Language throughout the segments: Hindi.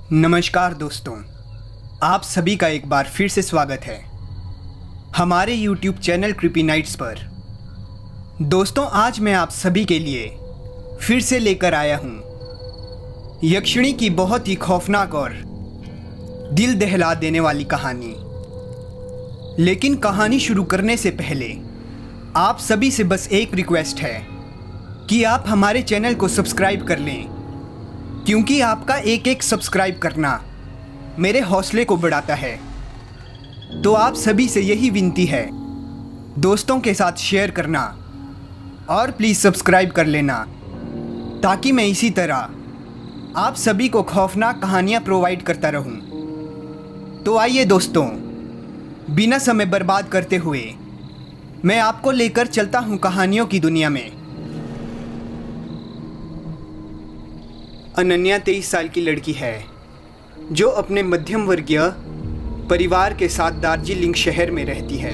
नमस्कार दोस्तों, आप सभी का एक बार फिर से स्वागत है हमारे YouTube चैनल क्रीपी नाइट्स पर। दोस्तों, आज मैं आप सभी के लिए फिर से लेकर आया हूँ यक्षिणी की बहुत ही खौफनाक और दिल दहला देने वाली कहानी। लेकिन कहानी शुरू करने से पहले आप सभी से बस एक रिक्वेस्ट है कि आप हमारे चैनल को सब्सक्राइब कर लें, क्योंकि आपका एक एक सब्सक्राइब करना मेरे हौसले को बढ़ाता है। तो आप सभी से यही विनती है, दोस्तों के साथ शेयर करना और प्लीज़ सब्सक्राइब कर लेना, ताकि मैं इसी तरह आप सभी को खौफनाक कहानियाँ प्रोवाइड करता रहूं। तो आइए दोस्तों, बिना समय बर्बाद करते हुए मैं आपको लेकर चलता हूँ कहानियों की दुनिया में। अनन्या 23 साल की लड़की है जो अपने मध्यम वर्गीय परिवार के साथ दार्जिलिंग शहर में रहती है।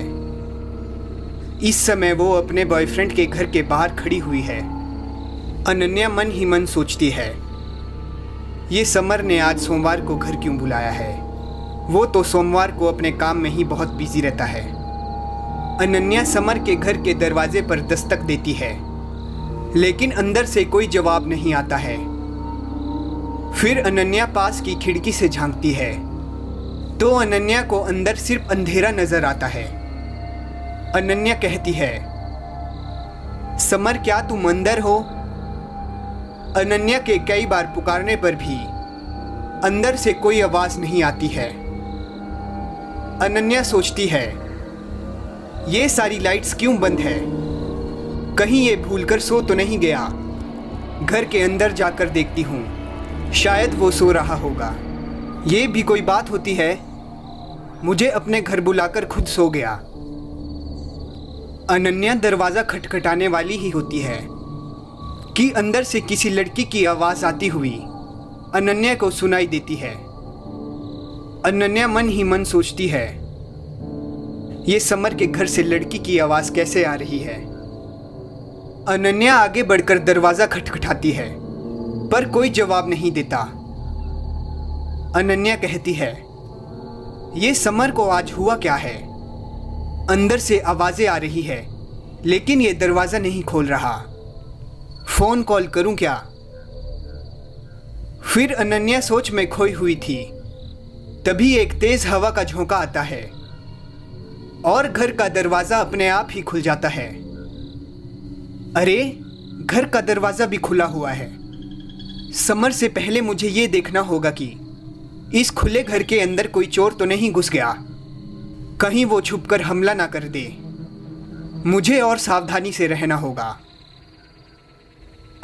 इस समय वो अपने बॉयफ्रेंड के घर के बाहर खड़ी हुई है। अनन्या मन ही मन सोचती है, ये समर ने आज सोमवार को घर क्यों बुलाया है। वो तो सोमवार को अपने काम में ही बहुत बिजी रहता है। अनन्या समर के घर के दरवाजे पर दस्तक देती है, लेकिन अंदर से कोई जवाब नहीं आता है। फिर अनन्या पास की खिड़की से झांकती है तो अनन्या को अंदर सिर्फ अंधेरा नजर आता है। अनन्या कहती है, समर क्या तुम अंदर हो। अनन्या के कई बार पुकारने पर भी अंदर से कोई आवाज नहीं आती है। अनन्या सोचती है, ये सारी लाइट्स क्यों बंद है, कहीं ये भूलकर सो तो नहीं गया। घर के अंदर जाकर देखती हूँ, शायद वो सो रहा होगा। ये भी कोई बात होती है, मुझे अपने घर बुलाकर खुद सो गया। अनन्या दरवाज़ा खटखटाने वाली ही होती है कि अंदर से किसी लड़की की आवाज़ आती हुई अनन्या को सुनाई देती है। अनन्या मन ही मन सोचती है, ये समर के घर से लड़की की आवाज़ कैसे आ रही है। अनन्या आगे बढ़कर दरवाज़ा खटखटाती है, पर कोई जवाब नहीं देता। अनन्या कहती है, ये समर को आज हुआ क्या है। अंदर से आवाजें आ रही है, लेकिन ये दरवाजा नहीं खोल रहा। फोन कॉल करूं क्या। फिर अनन्या सोच में खोई हुई थी, तभी एक तेज हवा का झोंका आता है और घर का दरवाजा अपने आप ही खुल जाता है। अरे, घर का दरवाजा भी खुला हुआ है। समर से पहले मुझे ये देखना होगा कि इस खुले घर के अंदर कोई चोर तो नहीं घुस गया, कहीं वो छुपकर हमला ना कर दे। मुझे और सावधानी से रहना होगा।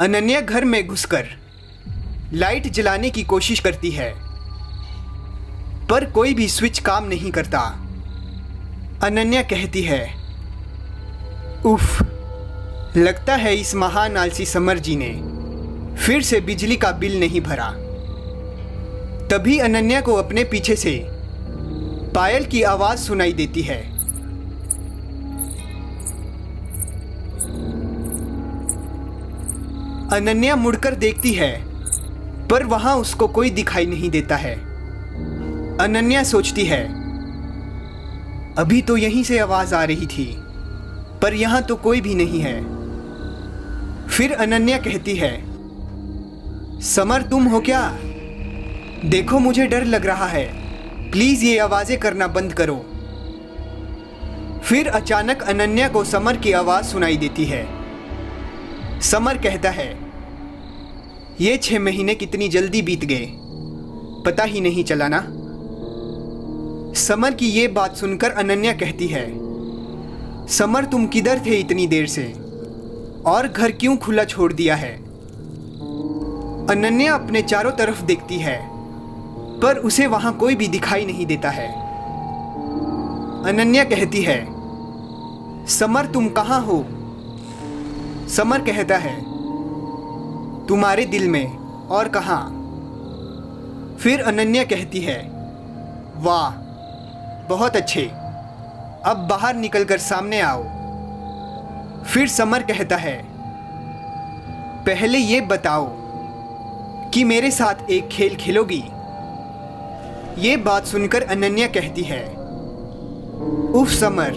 अनन्या घर में घुसकर लाइट जलाने की कोशिश करती है, पर कोई भी स्विच काम नहीं करता। अनन्या कहती है, उफ, लगता है इस महान आलसी समर जी ने फिर से बिजली का बिल नहीं भरा। तभी अनन्या को अपने पीछे से पायल की आवाज सुनाई देती है। अनन्या मुड़कर देखती है, पर वहां उसको कोई दिखाई नहीं देता है। अनन्या सोचती है, अभी तो यहीं से आवाज आ रही थी, पर यहां तो कोई भी नहीं है। फिर अनन्या कहती है, समर तुम हो क्या। देखो मुझे डर लग रहा है, प्लीज ये आवाजें करना बंद करो। फिर अचानक अनन्या को समर की आवाज सुनाई देती है। समर कहता है, ये 6 महीने कितनी जल्दी बीत गए, पता ही नहीं चला ना। समर की ये बात सुनकर अनन्या कहती है, समर तुम किधर थे इतनी देर से, और घर क्यों खुला छोड़ दिया है। अनन्या अपने चारों तरफ देखती है, पर उसे वहां कोई भी दिखाई नहीं देता है। अनन्या कहती है, समर तुम कहां हो। समर कहता है, तुम्हारे दिल में, और कहां। फिर अनन्या कहती है, वाह, बहुत अच्छे, अब बाहर निकलकर सामने आओ। फिर समर कहता है, पहले ये बताओ कि मेरे साथ एक खेल खेलोगी। ये बात सुनकर अनन्या कहती है, उफ समर,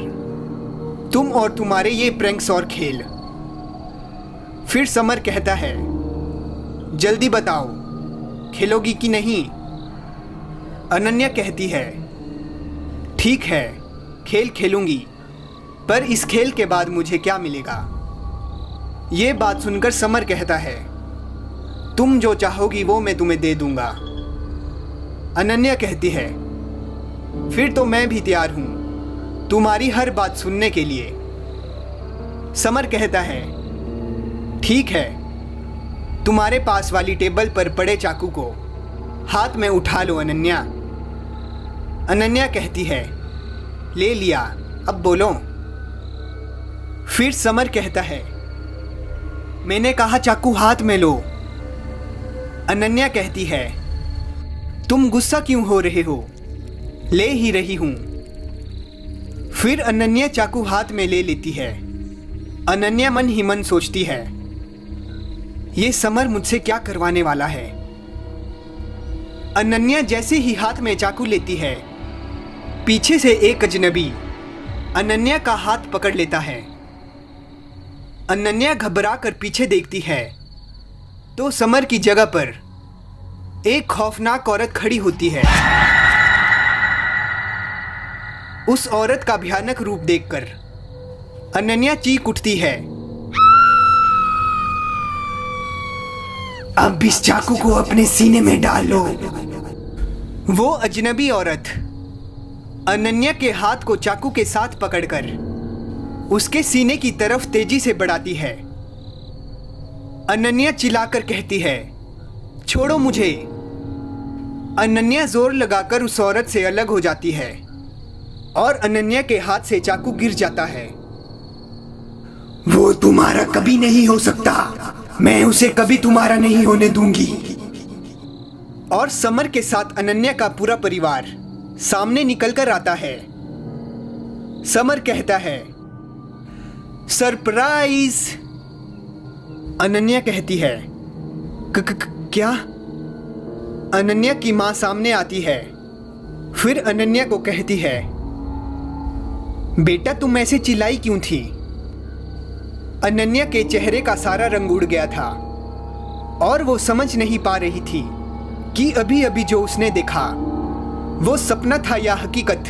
तुम और तुम्हारे ये प्रैंक्स और खेल। फिर समर कहता है, जल्दी बताओ, खेलोगी कि नहीं? अनन्या कहती है, ठीक है, खेल खेलूंगी, पर इस खेल के बाद मुझे क्या मिलेगा? ये बात सुनकर समर कहता है, तुम जो चाहोगी वो मैं तुम्हें दे दूंगा। अनन्या कहती है, फिर तो मैं भी तैयार हूं तुम्हारी हर बात सुनने के लिए। समर कहता है, ठीक है, तुम्हारे पास वाली टेबल पर पड़े चाकू को हाथ में उठा लो अनन्या। अनन्या कहती है, ले लिया, अब बोलो। फिर समर कहता है, मैंने कहा चाकू हाथ में लो। अनन्या कहती है, तुम गुस्सा क्यों हो रहे हो? ले ही रही हूं। फिर अनन्या चाकू हाथ में ले लेती है। अनन्या मन ही मन सोचती है, ये समर मुझसे क्या करवाने वाला है। अनन्या जैसे ही हाथ में चाकू लेती है, पीछे से एक अजनबी अनन्या का हाथ पकड़ लेता है। अनन्या घबरा कर पीछे देखती है तो समर की जगह पर एक खौफनाक औरत खड़ी होती है। उस औरत का भयानक रूप देखकर अनन्या चीख उठती है, अब इस चाकू को अपने सीने में डाल लो। वो अजनबी औरत अनन्या के हाथ को चाकू के साथ पकड़कर उसके सीने की तरफ तेजी से बढ़ाती है। अनन्या चिल्लाकर कहती है, छोड़ो मुझे। अनन्या जोर लगाकर उस औरत से अलग हो जाती है और अनन्या के हाथ से चाकू गिर जाता है। वो तुम्हारा कभी नहीं हो सकता, मैं उसे कभी तुम्हारा नहीं होने दूंगी। और समर के साथ अनन्या का पूरा परिवार सामने निकलकर आता है। समर कहता है, सरप्राइज। अनन्या कहती है, क्या? अनन्या की मां सामने आती है। फिर अनन्या को कहती है, बेटा तुम ऐसे चिल्लाई क्यों थी? अनन्या के चेहरे का सारा रंग उड़ गया था और वो समझ नहीं पा रही थी कि अभी अभी जो उसने देखा वो सपना था या हकीकत।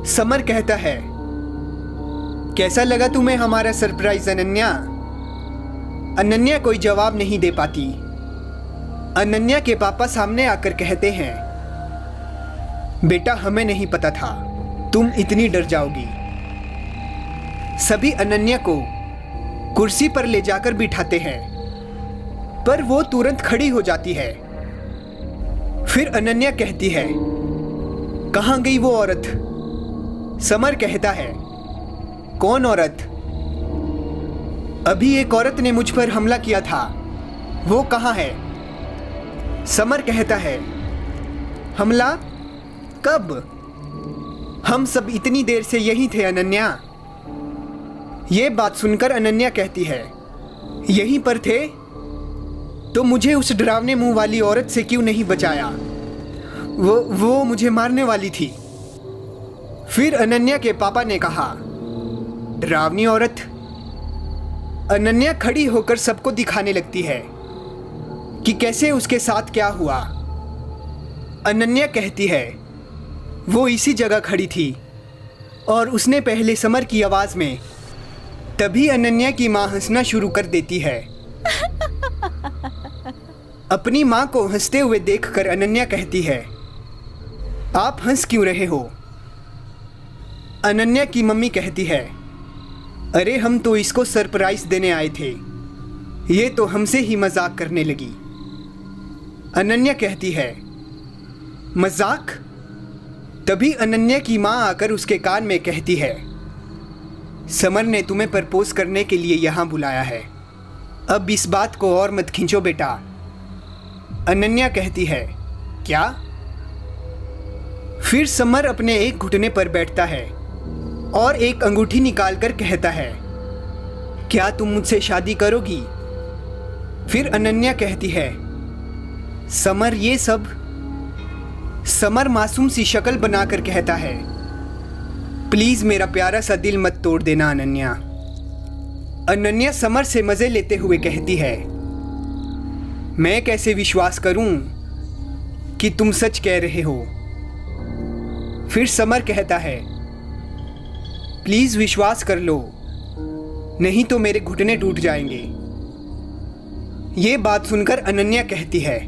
समर कहता है, कैसा लगा तुम्हें हमारा सरप्राइज अनन्या? अनन्या कोई जवाब नहीं दे पाती। अनन्या के पापा सामने आकर कहते हैं, बेटा हमें नहीं पता था तुम इतनी डर जाओगी। सभी अनन्या को कुर्सी पर ले जाकर बिठाते हैं, पर वो तुरंत खड़ी हो जाती है। फिर अनन्या कहती है, कहाँ गई वो औरत? समर कहता है, कौन औरत? अभी एक औरत ने मुझ पर हमला किया था, वो कहाँ है? समर कहता है, हमला? कब? हम सब इतनी देर से यहीं थे अनन्या। ये बात सुनकर अनन्या कहती है, यहीं पर थे? तो मुझे उस डरावने मुंह वाली औरत से क्यों नहीं बचाया? वो मुझे मारने वाली थी। फिर अनन्या के पापा ने कहा, डरावनी औरत? अनन्या खड़ी होकर सबको दिखाने लगती है कि कैसे उसके साथ क्या हुआ। अनन्या कहती है, वो इसी जगह खड़ी थी और उसने पहले समर की आवाज में। तभी अनन्या की मां हंसना शुरू कर देती है। अपनी मां को हंसते हुए देखकर अनन्या कहती है, आप हंस क्यों रहे हो? अनन्या की मम्मी कहती है, अरे हम तो इसको सरप्राइज देने आए थे, ये तो हमसे ही मजाक करने लगी। अनन्या कहती है, मजाक? तभी अनन्या की मां आकर उसके कान में कहती है, समर ने तुम्हें प्रपोज करने के लिए यहां बुलाया है, अब इस बात को और मत खींचो बेटा। अनन्या कहती है, क्या? फिर समर अपने एक घुटने पर बैठता है और एक अंगूठी निकालकर कहता है, क्या तुम मुझसे शादी करोगी? फिर अनन्या कहती है, समर ये सब? समर मासूम सी शक्ल बनाकर कहता है, प्लीज मेरा प्यारा सा दिल मत तोड़ देना अनन्या। अनन्या समर से मजे लेते हुए कहती है, मैं कैसे विश्वास करूं कि तुम सच कह रहे हो। फिर समर कहता है, प्लीज विश्वास कर लो, नहीं तो मेरे घुटने टूट जाएंगे। ये बात सुनकर अनन्या कहती है,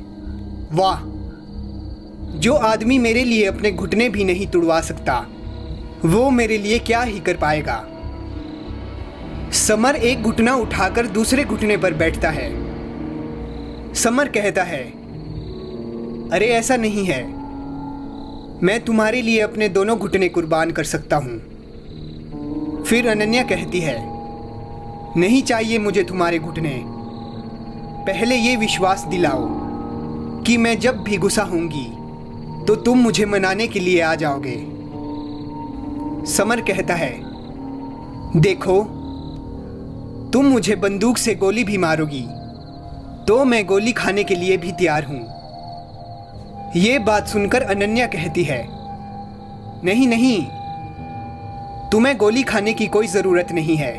वाह, जो आदमी मेरे लिए अपने घुटने भी नहीं तुड़वा सकता वो मेरे लिए क्या ही कर पाएगा। समर एक घुटना उठाकर दूसरे घुटने पर बैठता है। समर कहता है, अरे ऐसा नहीं है, मैं तुम्हारे लिए अपने दोनों घुटने कुर्बान कर सकता हूं। फिर अनन्या कहती है, नहीं चाहिए मुझे तुम्हारे घुटने, पहले ये विश्वास दिलाओ कि मैं जब भी गुस्सा होंगी तो तुम मुझे मनाने के लिए आ जाओगे। समर कहता है, देखो, तुम मुझे बंदूक से गोली भी मारोगी तो मैं गोली खाने के लिए भी तैयार हूं। यह बात सुनकर अनन्या कहती है, नहीं नहीं, तुम्हें गोली खाने की कोई जरूरत नहीं है,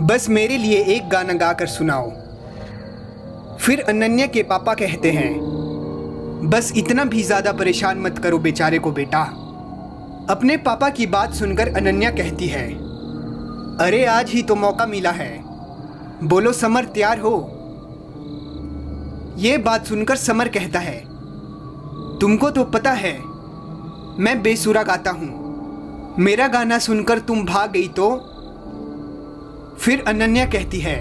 बस मेरे लिए एक गाना गाकर सुनाओ। फिर अनन्या के पापा कहते हैं, बस इतना भी ज्यादा परेशान मत करो बेचारे को बेटा। अपने पापा की बात सुनकर अनन्या कहती है, अरे आज ही तो मौका मिला है, बोलो समर तैयार हो। यह बात सुनकर समर कहता है, तुमको तो पता है मैं बेसुरा गाता हूं, मेरा गाना सुनकर तुम भाग गई तो। फिर अनन्या कहती है,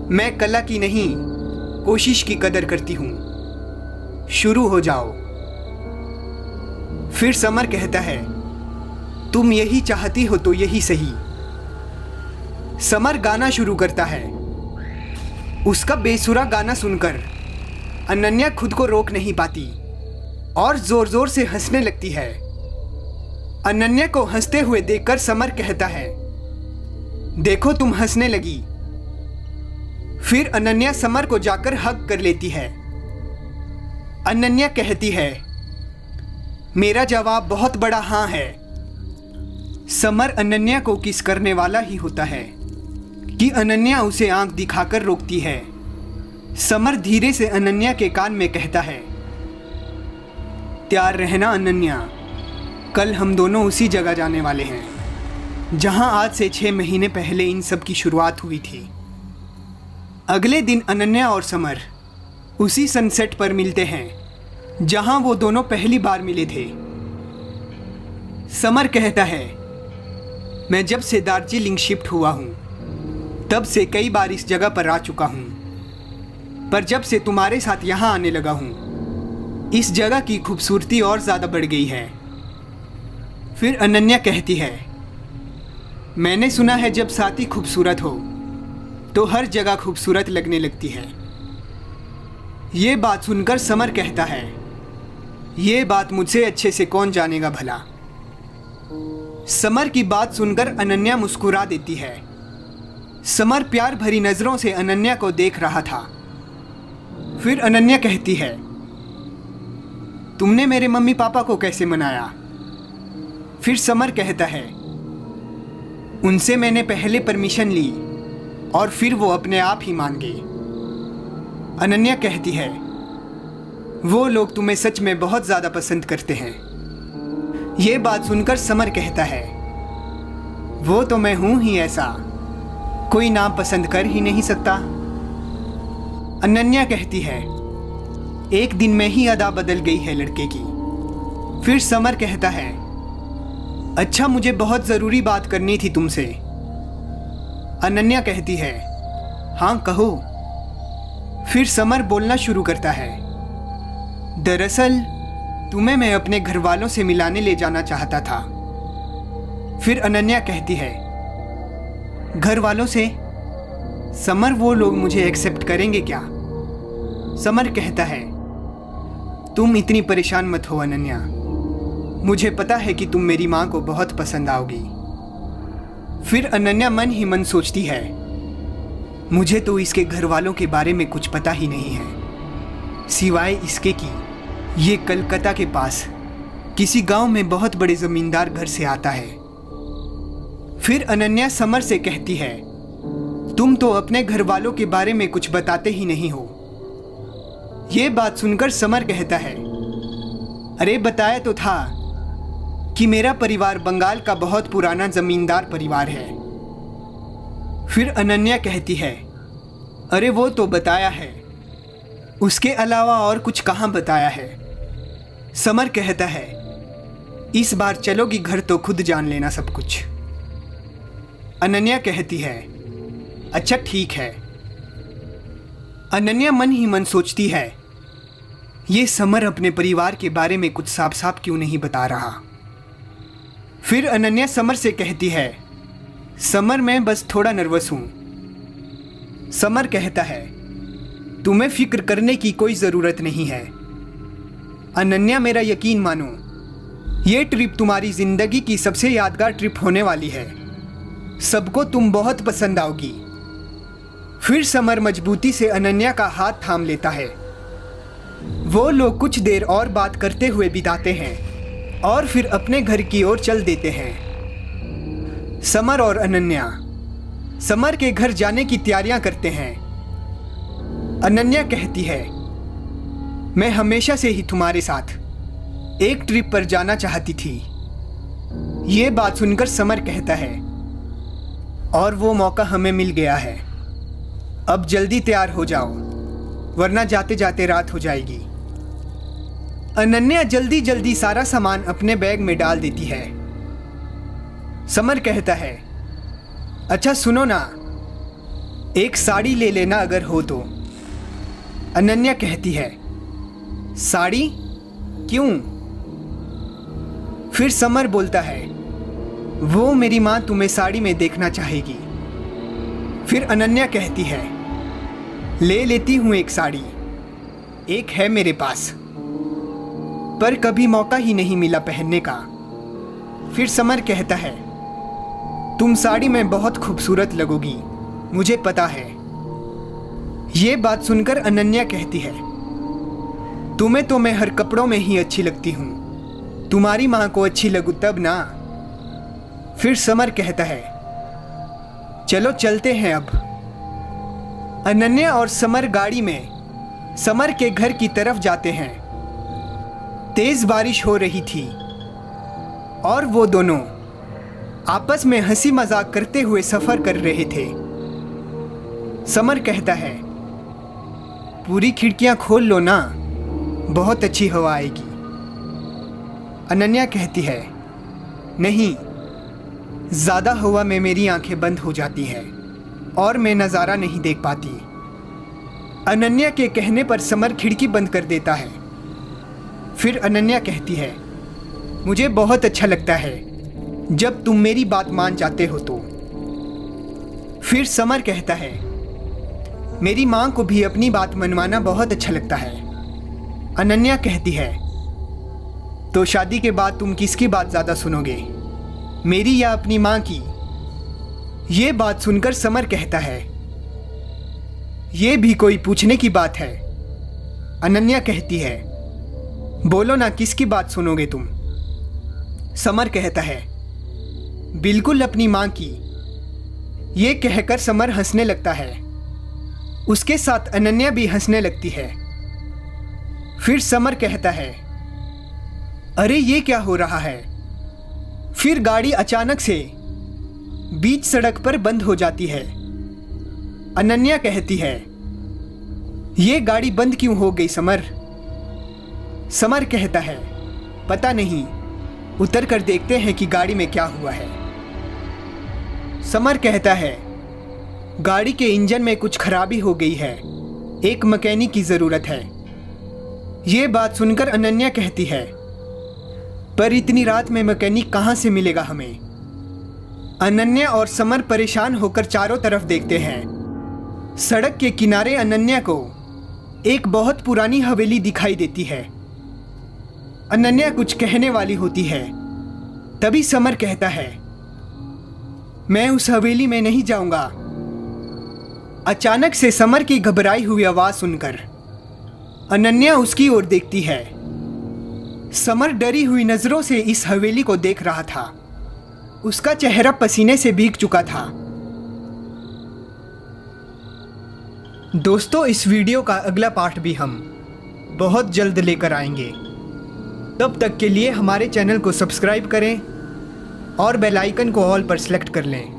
मैं कला की नहीं कोशिश की कदर करती हूं, शुरू हो जाओ। फिर समर कहता है, तुम यही चाहती हो तो यही सही। समर गाना शुरू करता है। उसका बेसुरा गाना सुनकर अनन्या खुद को रोक नहीं पाती और जोर जोर से हंसने लगती है। अनन्या को हंसते हुए देखकर समर कहता है, देखो तुम हंसने लगी। फिर अनन्या समर को जाकर हग कर लेती है। अनन्या कहती है, मेरा जवाब बहुत बड़ा हाँ है। समर अनन्या को किस करने वाला ही होता है कि अनन्या उसे आंख दिखाकर रोकती है। समर धीरे से अनन्या के कान में कहता है, तैयार रहना अनन्या, कल हम दोनों उसी जगह जाने वाले हैं जहां आज से 6 महीने पहले इन सब की शुरुआत हुई थी। अगले दिन अनन्या और समर उसी सनसेट पर मिलते हैं जहां वो दोनों पहली बार मिले थे। समर कहता है, मैं जब से दार्जिलिंग शिफ्ट हुआ हूं तब से कई बार इस जगह पर आ चुका हूं, पर जब से तुम्हारे साथ यहां आने लगा हूं इस जगह की खूबसूरती और ज़्यादा बढ़ गई है। फिर अनन्या कहती है, मैंने सुना है जब साथी खूबसूरत हो तो हर जगह खूबसूरत लगने लगती है। ये बात सुनकर समर कहता है, ये बात मुझसे अच्छे से कौन जानेगा भला। समर की बात सुनकर अनन्या मुस्कुरा देती है। समर प्यार भरी नजरों से अनन्या को देख रहा था। फिर अनन्या कहती है, तुमने मेरे मम्मी पापा को कैसे मनाया? फिर समर कहता है, उनसे मैंने पहले परमिशन ली और फिर वो अपने आप ही मान गए। अनन्या कहती है, वो लोग तुम्हें सच में बहुत ज़्यादा पसंद करते हैं। ये बात सुनकर समर कहता है, वो तो मैं हूं ही ऐसा, कोई नाम पसंद कर ही नहीं सकता। अनन्या कहती है, एक दिन में ही अदा बदल गई है लड़के की। फिर समर कहता है, अच्छा मुझे बहुत ज़रूरी बात करनी थी तुमसे। अनन्या कहती है, हाँ कहो। फिर समर बोलना शुरू करता है, दरअसल तुम्हें मैं अपने घर वालों से मिलाने ले जाना चाहता था। फिर अनन्या कहती है, घर वालों से? समर, वो लोग मुझे एक्सेप्ट करेंगे क्या? समर कहता है, तुम इतनी परेशान मत हो अनन्या, मुझे पता है कि तुम मेरी माँ को बहुत पसंद आओगी। फिर अनन्या मन ही मन सोचती है, मुझे तो इसके घर वालों के बारे में कुछ पता ही नहीं है, सिवाय इसके कि ये कलकत्ता के पास किसी गांव में बहुत बड़े जमींदार घर से आता है। फिर अनन्या समर से कहती है, तुम तो अपने घर वालों के बारे में कुछ बताते ही नहीं हो। ये बात सुनकर समर कहता है, अरे बताया तो था कि मेरा परिवार बंगाल का बहुत पुराना जमींदार परिवार है। फिर अनन्या कहती है, अरे वो तो बताया है, उसके अलावा और कुछ कहाँ बताया है। समर कहता है, इस बार चलोगी घर तो खुद जान लेना सब कुछ। अनन्या कहती है, अच्छा ठीक है। अनन्या मन ही मन सोचती है, ये समर अपने परिवार के बारे में कुछ साफ साफ क्यों नहीं बता रहा। फिर अनन्या समर से कहती है, समर मैं बस थोड़ा नर्वस हूं। समर कहता है, तुम्हें फिक्र करने की कोई ज़रूरत नहीं है। अनन्या मेरा यकीन मानो, ये ट्रिप तुम्हारी ज़िंदगी की सबसे यादगार ट्रिप होने वाली है। सबको तुम बहुत पसंद आओगी। फिर समर मजबूती से अनन्या का हाथ थाम लेता है। वो लोग कुछ देर और बात करते हुए बिताते हैं और फिर अपने घर की ओर चल देते हैं। समर और अनन्या समर के घर जाने की तैयारियां करते हैं। अनन्या कहती है, मैं हमेशा से ही तुम्हारे साथ एक ट्रिप पर जाना चाहती थी। ये बात सुनकर समर कहता है, और वो मौका हमें मिल गया है। अब जल्दी तैयार हो जाओ, वरना जाते जाते रात हो जाएगी। अनन्या जल्दी जल्दी सारा सामान अपने बैग में डाल देती है। समर कहता है, अच्छा सुनो ना, एक साड़ी ले लेना अगर हो तो। अनन्या कहती है, साड़ी क्यों? फिर समर बोलता है, वो मेरी माँ तुम्हें साड़ी में देखना चाहेगी। फिर अनन्या कहती है, ले लेती हूँ एक साड़ी, एक है मेरे पास, पर कभी मौका ही नहीं मिला पहनने का। फिर समर कहता है, तुम साड़ी में बहुत खूबसूरत लगोगी, मुझे पता है। ये बात सुनकर अनन्या कहती है, तुम्हें तो मैं हर कपड़ों में ही अच्छी लगती हूँ, तुम्हारी माँ को अच्छी लगूं तब ना। फिर समर कहता है, चलो चलते हैं अब। अनन्या और समर गाड़ी में समर के घर की तरफ जाते हैं। तेज बारिश हो रही थी और वो दोनों आपस में हंसी मजाक करते हुए सफर कर रहे थे। समर कहता है, पूरी खिड़कियां खोल लो ना, बहुत अच्छी हवा आएगी। अनन्या कहती है, नहीं, ज़्यादा हवा में मेरी आंखें बंद हो जाती हैं और मैं नज़ारा नहीं देख पाती। अनन्या के कहने पर समर खिड़की बंद कर देता है। फिर अनन्या कहती है, मुझे बहुत अच्छा लगता है जब तुम मेरी बात मान जाते हो तो। फिर समर कहता है, मेरी माँ को भी अपनी बात मनवाना बहुत अच्छा लगता है। अनन्या कहती है, तो शादी के बाद तुम किसकी बात ज़्यादा सुनोगे, मेरी या अपनी माँ की? ये बात सुनकर समर कहता है, ये भी कोई पूछने की बात है? अनन्या कहती है, बोलो ना, किसकी बात सुनोगे तुम? समर कहता है, बिल्कुल अपनी माँ की। ये कहकर समर हंसने लगता है। उसके साथ अनन्या भी हंसने लगती है। फिर समर कहता है, अरे ये क्या हो रहा है? फिर गाड़ी अचानक से बीच सड़क पर बंद हो जाती है। अनन्या कहती है, ये गाड़ी बंद क्यों हो गई समर? समर कहता है, पता नहीं, उतर कर देखते हैं कि गाड़ी में क्या हुआ है। समर कहता है, गाड़ी के इंजन में कुछ खराबी हो गई है, एक मैकेनिक की ज़रूरत है। ये बात सुनकर अनन्या कहती है, पर इतनी रात में मैकेनिक कहाँ से मिलेगा हमें? अनन्या और समर परेशान होकर चारों तरफ देखते हैं। सड़क के किनारे अनन्या को एक बहुत पुरानी हवेली दिखाई देती है। अनन्या कुछ कहने वाली होती है, तभी समर कहता है, मैं उस हवेली में नहीं जाऊंगा। अचानक से समर की घबराई हुई आवाज़ सुनकर अनन्या उसकी ओर देखती है समर डरी हुई नजरों से इस हवेली को देख रहा था। उसका चेहरा पसीने से भीग चुका था। दोस्तों, इस वीडियो का अगला पार्ट भी हम बहुत जल्द लेकर आएंगे। तब तक के लिए हमारे चैनल को सब्सक्राइब करें और बेल आइकन को ऑल पर सेलेक्ट कर लें।